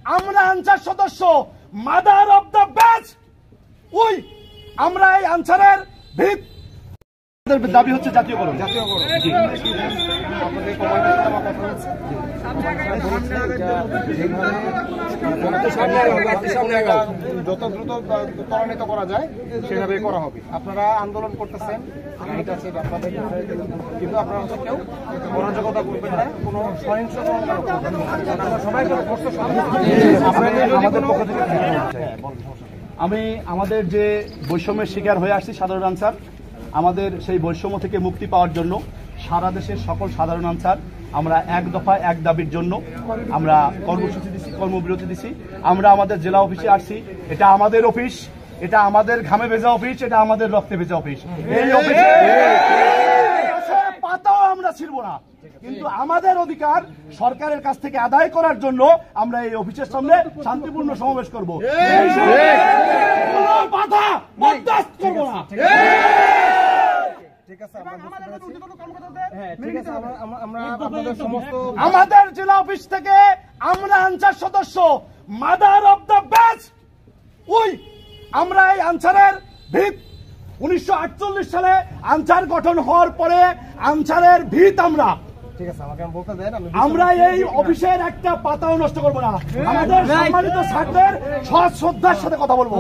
আমরা আনসার সদস্য, mother of the best. ওই আমরা এই আনসারের ভিত দাবি হচ্ছে জাতীয়করণ। যত দ্রুত ত্বরান্বিত করা যায় সেভাবে করা হবে। আপনারা আন্দোলন করতেছেন, এটা আছে আপনাদের, কিন্তু আপনারা হচ্ছে কেউ অরাজকতা করবেন না, কোনো সহিংসতা সবাইকে আমাদের পক্ষ থেকে। আমি আমাদের যে বৈষম্যের শিকার হয়ে আসছি সাধারণ আনসার, আমাদের সেই বৈষম্য থেকে মুক্তি পাওয়ার জন্য সারা দেশের সকল সাধারণ আনসার আমরা এক দফা এক দাবির জন্য আমরা কর্মসূচি দিচ্ছি, কর্মবিরতি দিচ্ছি। আমরা আমাদের জেলা অফিসে আসছি, এটা আমাদের অফিস, এটা আমাদের ঘামে ভেজা অফিস, এটা আমাদের রক্তে ভেজা অফিস। এই অফিসে পাতাও আমরা ছিড়ব না, কিন্তু আমাদের অধিকার সরকারের কাছ থেকে আদায় করার জন্য আমরা এই অফিসের সামনে শান্তিপূর্ণ সমাবেশ করব। বাধা বরদাস্ত করব না। আমাদের জেলা অফিস থেকে আমরা আনসার সদস্য, মাদার অফ দ্য বেস্ট। ওই আমরা এই আনসারের ভিত 1948 সালে আনসার গঠন হওয়ার পরে আনসারের ভিত আমরা। আমরা এই অফিসের একটা পাতাও নষ্ট করবো না। আমাদের সম্মানিত ছাত্রদের সৎ শ্রদ্ধার সাথে কথা বলবো।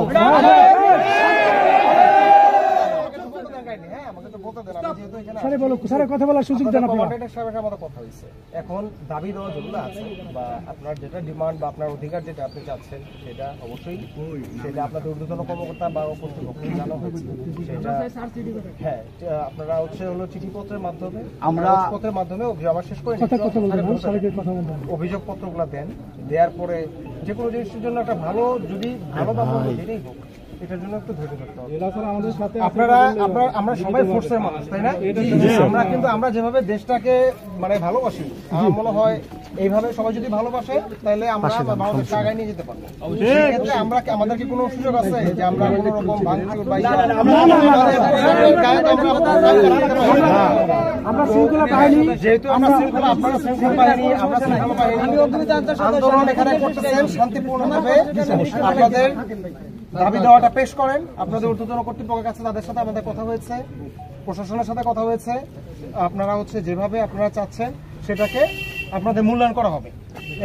এখন দাবি দেওয়া যেগুলো আছে বা আপনার যেটা ডিমান্ড বা আপনার অধিকার যেটা আপনি চাচ্ছেন সেটা অবশ্যই সেটা আপনাদের ঊর্ধ্বতন কর্মকর্তা বা কর্তৃপক্ষ জানা হয়েছে। সেটা হ্যাঁ আপনারা হলো চিঠিপত্রের মাধ্যমে, আমরা পত্রের মাধ্যমে আবার শেষ করে অভিযোগপত্রগুলো দেন। দেওয়ার পরে যে কোনো জিনিসের জন্য একটা ভালো, যদি ভালো বা মন্দ যেটাই হোক, এটার জন্য একটু ধৈর্য ধরতে হবে। আমরা সবাই ফোর্সের মানুষ, তাই না? আমরা কিন্তু আমরা যেভাবে দেশটাকে মানে ভালোবাসি, আমার মনে হয় এইভাবে সবাই যদি ভালোবাসে তাহলে আমরা বাংলাদেশকে আগায় নিয়ে যেতে পারবো। সেক্ষেত্রে আমাদের কি কোনো সুযোগ আছে যে আমরা কোনো রকম ভাঙচুর বা যেহেতু আমরা শৃঙ্খলা, আপনারা শৃঙ্খলা বাহিনী, আমরা শৃঙ্খলা বাহিনী আন্দোলন এখানে করতেছেন শান্তিপূর্ণভাবে। আপনাদের দাবি দেওয়াটা পেশ করেন। আপনাদের ঊর্ধ্বতন কর্তৃপক্ষের কাছে তাদের সাথে আমাদের কথা হয়েছে, প্রশাসনের সাথে কথা হয়েছে। আপনারা যেভাবে আপনারা চাচ্ছেন সেটাকে আপনাদের মূল্যায়ন করা হবে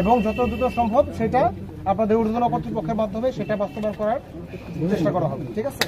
এবং যত দ্রুত সম্ভব সেটা আপনাদের ঊর্ধ্বতন কর্তৃপক্ষের মাধ্যমে সেটা বাস্তবায়ন করার চেষ্টা করা হবে। ঠিক আছে?